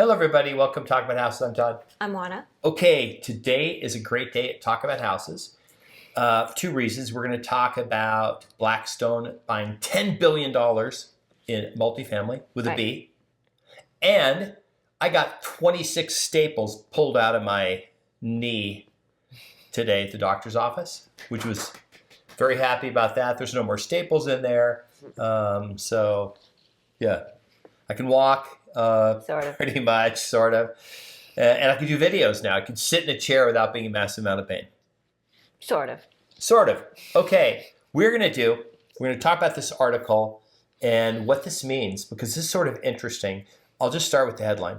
Hello, everybody. Welcome to Talk About Houses. I'm Todd. I'm Juana. Okay, today is a great day to talk about houses. Two reasons. We're going to talk about Blackstone buying $10 billion in multifamily with a B. And I got 26 staples pulled out of my knee today at the doctor's office, which was very happy about that. There's no more staples in there. So, yeah, I can walk. Sort of. Pretty much, sort of. And I can do videos now. I can sit in a chair without being in a massive amount of pain. Sort of. Sort of. Okay, we're going to talk about this article and what this means, because this is sort of interesting. I'll just start with the headline.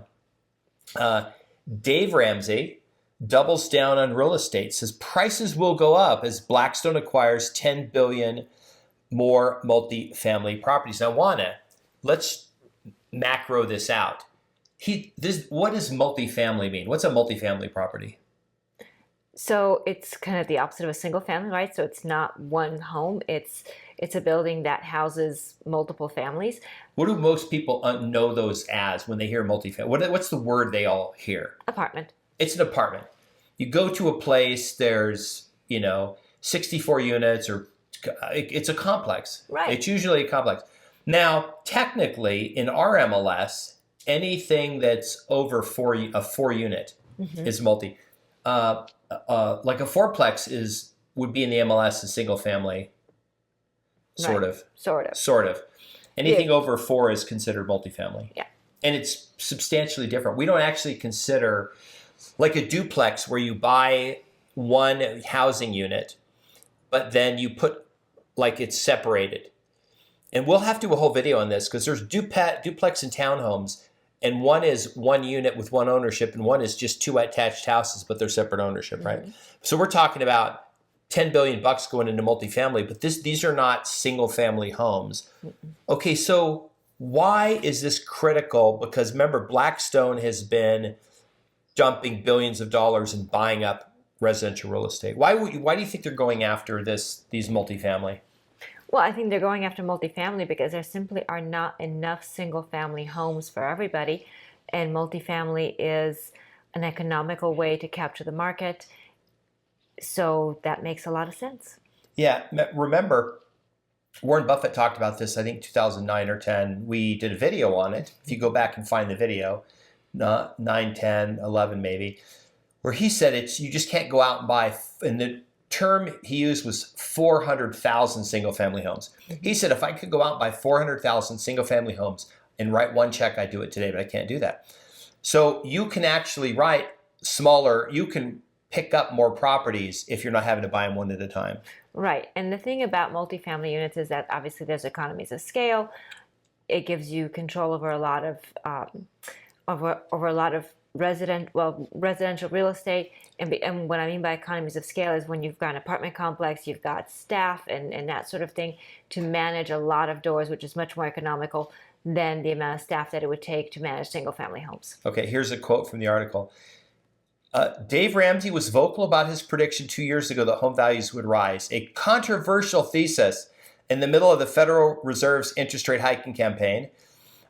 Dave Ramsey doubles down on real estate, says prices will go up as Blackstone acquires $10 billion more multifamily properties. Now, Juana, let's macro this out. What does multifamily mean? What's a multifamily property? So it's kind of the opposite of a single family, right? So it's not one home. It's a building that houses multiple families. What do most people know those as when they hear multifamily? What's the word they all hear? Apartment. It's an apartment. You go to a place, there's 64 units, or it's a complex. Right. It's usually a complex. Now, technically, in our MLS, anything that's over a four unit is multi. Like a fourplex would be in the MLS a single family, sort of. Sort of. Anything over 4 is considered multifamily. Yeah. And it's substantially different. We don't actually consider like a duplex where you buy one housing unit, but then you put like it's separated. And we'll have to do a whole video on this because there's duplex and townhomes, and one is one unit with one ownership, and one is just two attached houses, but they're separate ownership, right? So we're talking about $10 billion going into multifamily, but these are not single family homes. Okay, so why is this critical? Because remember, Blackstone has been dumping billions of dollars and buying up residential real estate. Why do you think they're going after these multifamily? Well, I think they're going after multifamily because there simply are not enough single-family homes for everybody, and multifamily is an economical way to capture the market. So that makes a lot of sense. Yeah. Remember, Warren Buffett talked about this, I think 2009 or 10. We did a video on it. If you go back and find the video, 9, 10, 11 maybe, where he said you just can't go out and buy, and the term he used was 400,000 single-family homes. He said, if I could go out and buy 400,000 single-family homes and write one check, I'd do it today, but I can't do that. So you can actually write smaller, you can pick up more properties if you're not having to buy them one at a time. Right. And the thing about multifamily units is that obviously there's economies of scale. It gives you control over a lot of residential real estate, and what I mean by economies of scale is when you've got an apartment complex, you've got staff and that sort of thing to manage a lot of doors, which is much more economical than the amount of staff that it would take to manage single family homes. Okay, here's a quote from the article. Dave Ramsey was vocal about his prediction 2 years ago that home values would rise, a controversial thesis in the middle of the Federal Reserve's interest rate hiking campaign.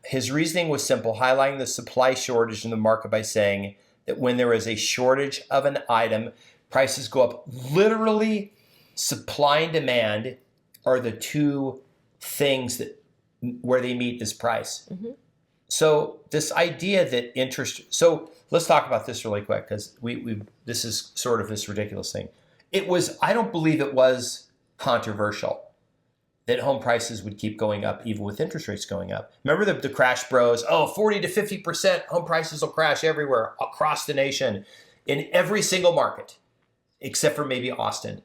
His reasoning was simple, highlighting the supply shortage in the market by saying that when there is a shortage of an item, prices go up. Literally, supply and demand are the two things where they meet this price. So this idea that so let's talk about this really quick because this is sort of this ridiculous thing. I don't believe it was controversial that home prices would keep going up even with interest rates going up. Remember the crash bros? 40 to 50% home prices will crash everywhere across the nation in every single market, except for maybe Austin.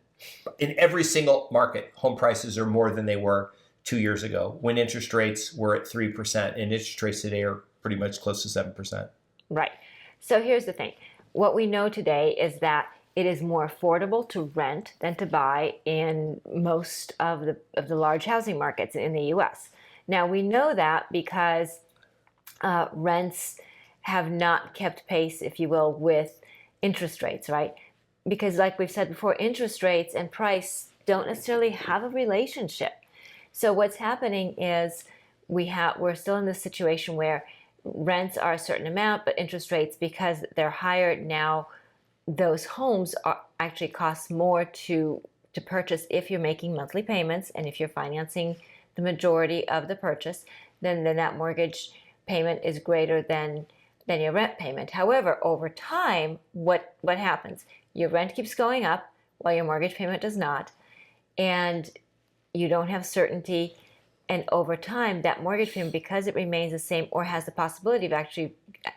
In every single market, home prices are more than they were 2 years ago when interest rates were at 3%, and interest rates today are pretty much close to 7%. Right. So here's the thing. What we know today is that it is more affordable to rent than to buy in most of the large housing markets in the U.S. Now, we know that because rents have not kept pace, if you will, with interest rates, right? Because like we've said before, interest rates and price don't necessarily have a relationship. So what's happening is we're still in this situation where rents are a certain amount, but interest rates, because they're higher now, those homes are actually cost more to purchase if you're making monthly payments and if you're financing the majority of the purchase, then that mortgage payment is greater than your rent payment. However, over time, what happens? Your rent keeps going up while your mortgage payment does not, and you don't have certainty. And over time, that mortgage payment, because it remains the same or has the possibility of actually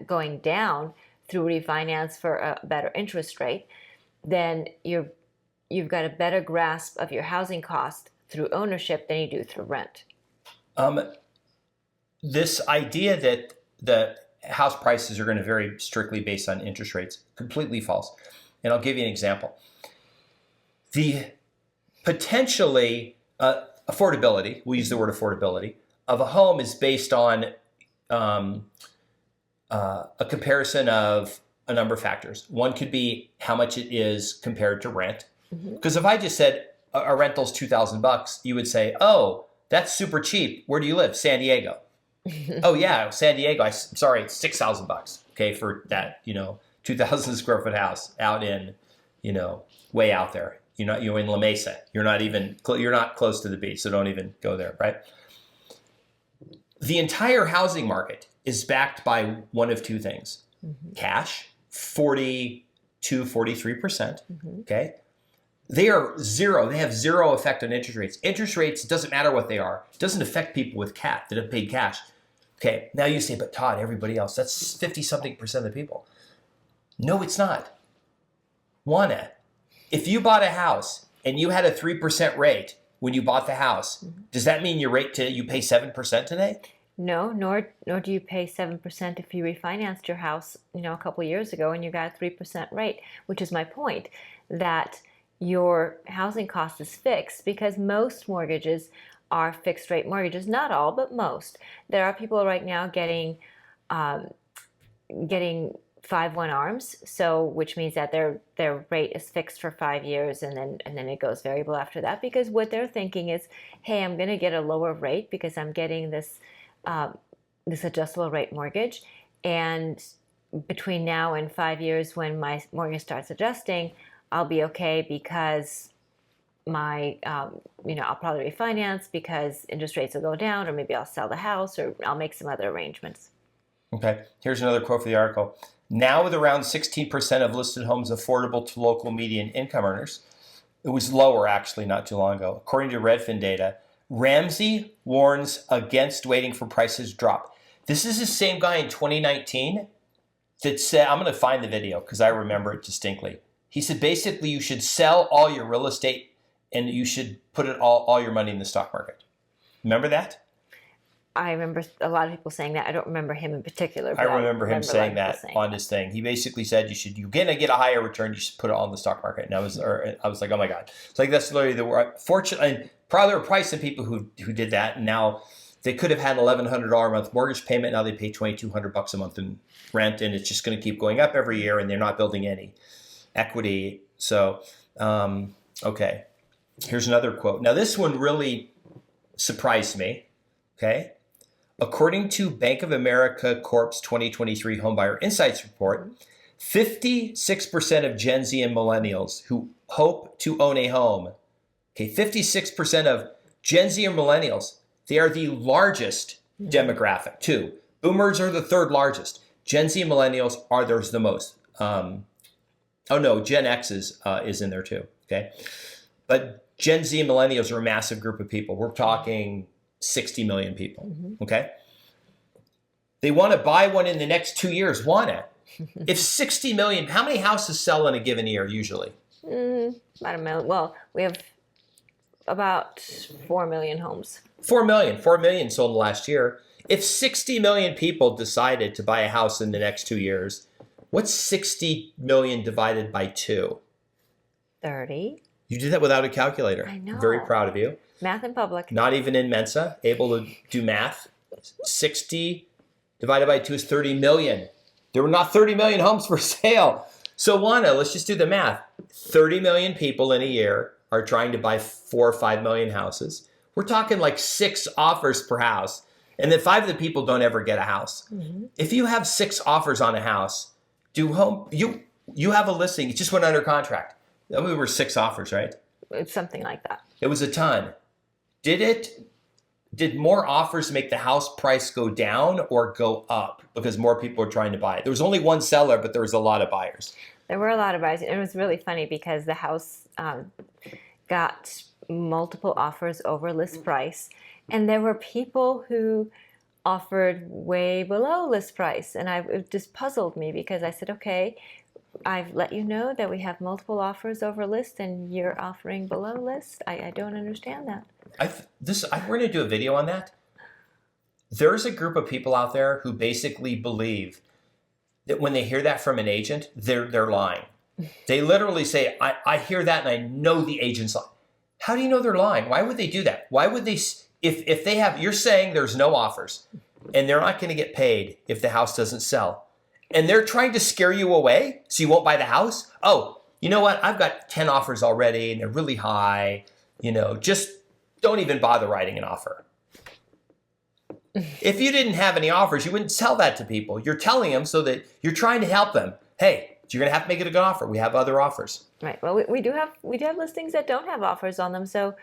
going down through refinance for a better interest rate, then you've got a better grasp of your housing cost through ownership than you do through rent. This idea that the house prices are going to vary strictly based on interest rates, completely false. And I'll give you an example. The potentially affordability, we'll use the word affordability, of a home is based on a comparison of a number of factors. One could be how much it is compared to rent. Because if I just said a rental's $2,000, you would say, oh, that's super cheap. Where do you live? San Diego. Oh yeah, San Diego. Sorry, it's $6,000. Okay, for that 2,000 square foot house out in way out there. You're in La Mesa. You're not close to the beach, so don't even go there. Right. The entire housing market is backed by one of two things: cash, 43%. Okay. They are zero. They have zero effect on interest rates. Interest rates, doesn't matter what they are. It doesn't affect people with that have paid cash. Okay, now you say, but Todd, everybody else, that's 50-something% of the people. No, it's not. Juana, if you bought a house and you had a 3% rate when you bought the house, does that mean you pay 7% today? No, nor do you pay 7% if you refinanced your house, a couple years ago and you got a 3% rate, which is my point, that your housing cost is fixed because most mortgages are fixed rate mortgages. Not all, but most. There are people right now getting 5/1 ARMs, so which means that their rate is fixed for 5 years and then it goes variable after that, because what they're thinking is, hey, I'm going to get a lower rate because I'm getting this adjustable rate mortgage, and between now and 5 years when my mortgage starts adjusting, I'll be okay because my, I'll probably refinance because interest rates will go down, or maybe I'll sell the house, or I'll make some other arrangements. Okay, here's another quote for the article. Now with around 16% of listed homes affordable to local median income earners, it was lower actually not too long ago. According to Redfin data, Ramsey warns against waiting for prices to drop. This is the same guy in 2019 that said, I'm going to find the video because I remember it distinctly. He said, basically, you should sell all your real estate and you should put all your money in the stock market. Remember that? I remember a lot of people saying that. I don't remember him in particular. I remember him saying that on his thing. He basically said you're going to get a higher return, you should put it all in the stock market. And I was like, oh my God. It's like that's literally the word. Fortunately, and probably there were probably some people who did that, and now they could have had an $1,100 a month mortgage payment. Now they pay $2,200 a month in rent, and it's just going to keep going up every year, and they're not building any equity. So, okay. Here's another quote. Now, this one really surprised me. Okay. According to Bank of America Corp's 2023 Homebuyer Insights Report, 56% of Gen Z and millennials who hope to own a home, 56% of Gen Z and millennials, they are the largest demographic too. Boomers are the third largest. Gen Z and millennials are theirs the most. Gen X is in there too. Okay. But Gen Z and millennials are a massive group of people. We're talking 60 million people. Okay. They want to buy one in the next 2 years. Want it. If 60 million, how many houses sell in a given year usually? About a million. Well, we have about 4 million homes. 4 million sold last year. If 60 million people decided to buy a house in the next 2 years, what's 60 million divided by 2? 30. You did that without a calculator. I know. Very proud of you. Math in public. Not even in Mensa, able to do math. 60 divided by 2 is 30 million. There were not 30 million homes for sale. So Wanda, let's just do the math. 30 million people in a year are trying to buy 4 or 5 million houses. We're talking like 6 offers per house. And then 5 of the people don't ever get a house. If you have 6 offers on a house, you have a listing, it just went under contract. That were 6 offers, right? It's something like that. It was a ton. Did more offers make the house price go down or go up because more people are trying to buy it? There was only one seller, but there was a lot of buyers. There were a lot of buyers. And it was really funny because the house got multiple offers over list price. And there were people who offered way below list price. And it just puzzled me because I said, okay, I've let you know that we have multiple offers over list and you're offering below list. I don't understand that. We're going to do a video on that. There's a group of people out there who basically believe that when they hear that from an agent, they're lying. They literally say, I hear that and I know the agent's lying. How do you know they're lying? Why would they do that? Why would they, if they have, you're saying there's no offers and they're not going to get paid if the house doesn't sell. And they're trying to scare you away so you won't buy the house. Oh, you know what? I've got 10 offers already and they're really high. Just don't even bother writing an offer. If you didn't have any offers, you wouldn't sell that to people. You're telling them so that you're trying to help them. Hey, you're going to have to make it a good offer. We have other offers. Right. Well, we do have listings that don't have offers on them. So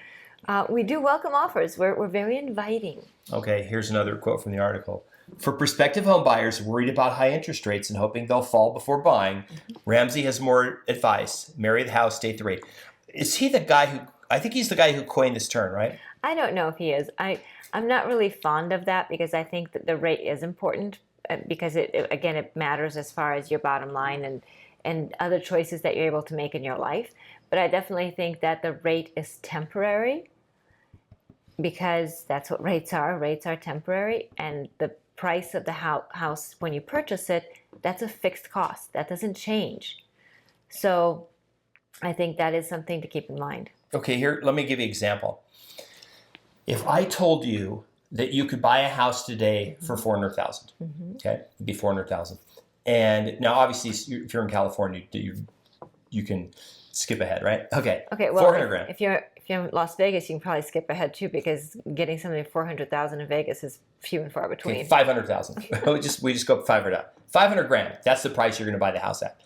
we do welcome offers. We're very inviting. Okay, here's another quote from the article. For prospective home buyers worried about high interest rates and hoping they'll fall before buying, Ramsey has more advice. Marry the house, date the rate. Is he the guy I think he's the guy who coined this term, right? I don't know if he is. I'm not really fond of that because I think that the rate is important because it matters as far as your bottom line and other choices that you're able to make in your life. But I definitely think that the rate is temporary because that's what rates are. Rates are temporary, and the price of the house when you purchase it, that's a fixed cost. That doesn't change. So I think that is something to keep in mind. Okay, here, let me give you an example. If I told you that you could buy a house today for $400,000, okay, it'd be $400,000. And now, obviously, if you're in California, you can skip ahead, right? Okay. Okay. Well, 400 grand. If you're in Las Vegas, you can probably skip ahead too because getting something for $400,000 in Vegas is few and far between. Okay, 500,000. we just go 500 grand. That's the price you're going to buy the house at.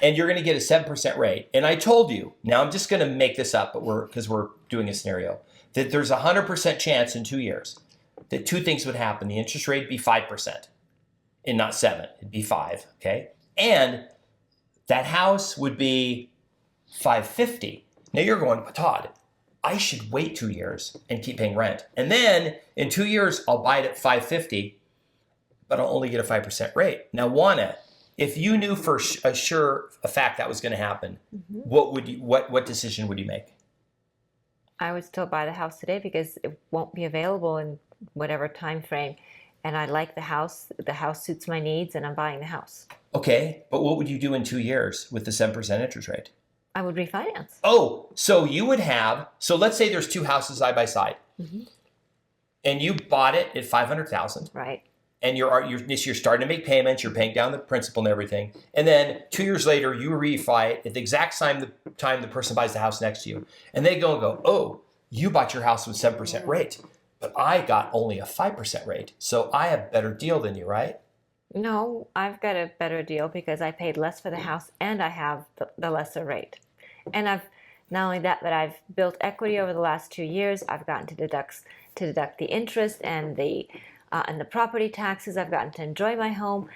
And you're going to get a 7% rate. And I told you, now I'm just going to make this up, but because we're doing a scenario, that there's a 100% chance in 2 years that 2 things would happen. The interest rate would be 5% and not 7. It'd be 5, okay? And that house would be $550. Now you're going, but Todd, I should wait 2 years and keep paying rent. And then in 2 years, I'll buy it at $550, but I'll only get a 5% rate. Now, Juana, if you knew for a fact that was going to happen, what decision would you make? I would still buy the house today because it won't be available in whatever time frame. And I like the house. The house suits my needs, and I'm buying the house. Okay, but what would you do in 2 years with the 7% interest rate? I would refinance. Oh, so you would have, so let's say there's 2 houses side by side, and you bought it at $500,000. Right. And you're starting to make payments, you're paying down the principal and everything. And then 2 years later, you refi it at the exact time the person buys the house next to you. And they go, oh, you bought your house with 7% rate, but I got only a 5% rate. So I have a better deal than you, right? No, I've got a better deal because I paid less for the house and I have the lesser rate. And I've not only that, but I've built equity over the last 2 years. I've gotten to deduct the interest and the property taxes. I've gotten to enjoy my home,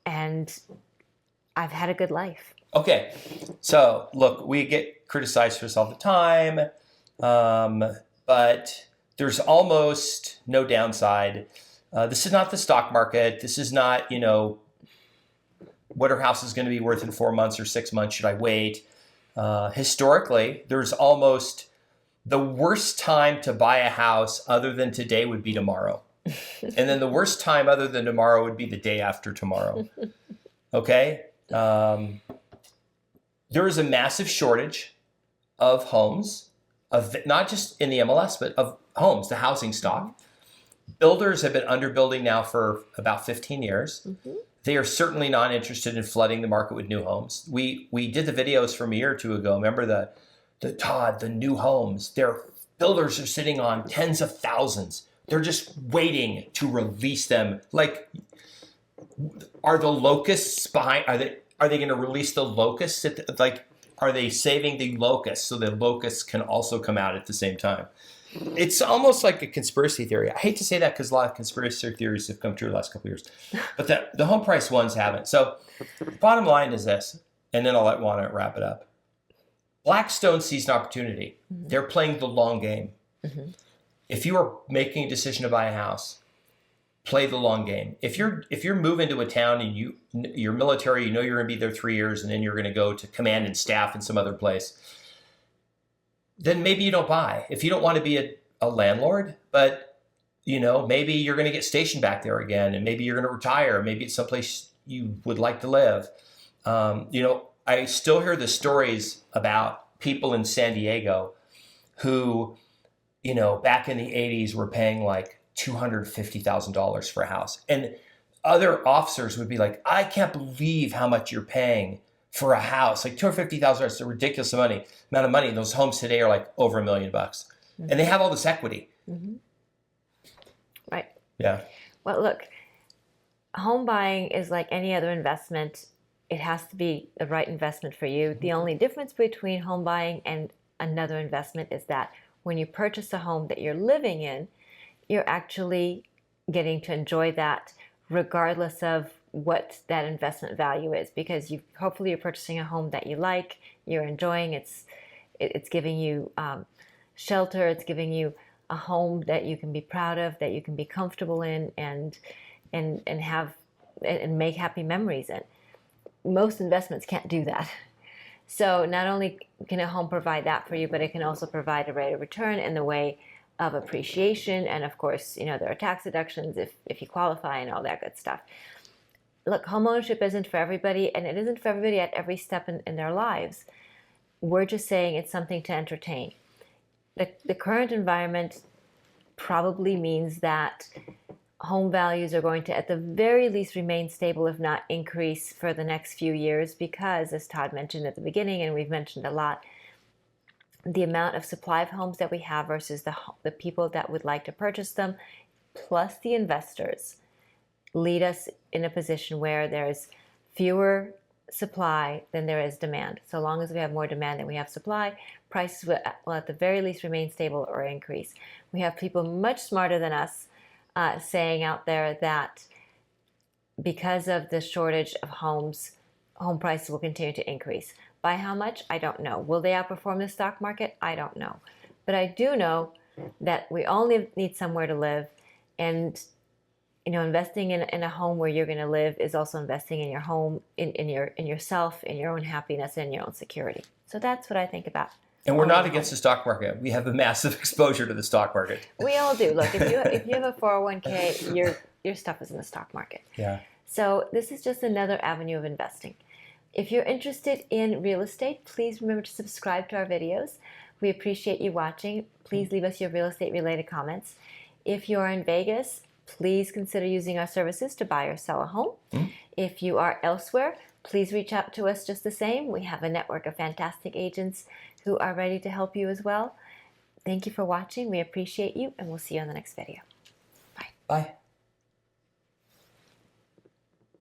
and I've had a good life. Okay, so look, we get criticized for this all the time, but there's almost no downside. This is not the stock market. This is not, what our house is going to be worth in 4 months or 6 months. Should I wait? Historically, there's almost the worst time to buy a house other than today would be tomorrow. And then the worst time other than tomorrow would be the day after tomorrow. Okay? There is a massive shortage of homes, of not just in the MLS, but of homes, the housing stock. Builders have been underbuilding now for about 15 years. They are certainly not interested in flooding the market with new homes. We did the videos from a year or two ago. Remember the new homes. Their builders are sitting on tens of thousands, They're just waiting to release them. Like, are the locusts behind? Are they going to release the locusts? Are they saving the locusts so the locusts can also come out at the same time? It's almost like a conspiracy theory. I hate to say that because a lot of conspiracy theories have come true the last couple of years, but the home price ones haven't. So, bottom line is this, and then I'll let Juana wrap it up. Blackstone sees an opportunity. Mm-hmm. They're playing the long game. Mm-hmm. If you are making a decision to buy a house, play the long game. If you're moving to a town and you're military, you know you're going to be there 3 years, and then you're going to go to command and staff in some other place, then maybe you don't buy. If you don't want to be a landlord, but maybe you're going to get stationed back there again, and maybe you're going to retire. Maybe it's someplace you would like to live. I still hear the stories about people in San Diego who, back in the 80s were paying like $250,000 for a house. And other officers would be like, I can't believe how much you're paying for a house. Like $250,000 is a ridiculous amount of money. And those homes today are like over $1 million. Mm-hmm. And they have all this equity. Mm-hmm. Right. Yeah. Well, look, home buying is like any other investment. It has to be the right investment for you. The only difference between home buying and another investment is that when you purchase a home that you're living in, you're actually getting to enjoy that regardless of what that investment value is, because hopefully you're purchasing a home that you like, you're enjoying. It's giving you shelter. It's giving you a home that you can be proud of, that you can be comfortable in, and have and make happy memories in. Most investments can't do that. So not only can a home provide that for you, but it can also provide a rate of return in the way of appreciation. And of course, there are tax deductions if you qualify and all that good stuff. Look, homeownership isn't for everybody, and it isn't for everybody at every step in their lives. We're just saying it's something to entertain. The current environment probably means that home values are going to, at the very least, remain stable, if not increase for the next few years, because, as Todd mentioned at the beginning, and we've mentioned a lot, the amount of supply of homes that we have versus the people that would like to purchase them, plus the investors, lead us in a position where there's fewer supply than there is demand. So long as we have more demand than we have supply, prices will at the very least remain stable or increase. We have people much smarter than us saying out there that because of the shortage of homes, home prices will continue to increase. By how much? I don't know. Will they outperform the stock market? I don't know. But I do know that we all need somewhere to live, and investing in a home where you're going to live is also investing in your home, in yourself, in your own happiness, and your own security. So that's what I think about. And we're not against the stock market. We have a massive exposure to the stock market. We all do. Look, if you have a 401k, your stuff is in the stock market. Yeah. So this is just another avenue of investing. If you're interested in real estate, please remember to subscribe to our videos. We appreciate you watching. Please leave us your real estate related comments. If you are in Vegas, please consider using our services to buy or sell a home. Mm-hmm. If you are elsewhere, please reach out to us just the same. We have a network of fantastic agents who are ready to help you as well. Thank you for watching. We appreciate you, and we'll see you on the next video. Bye. Bye.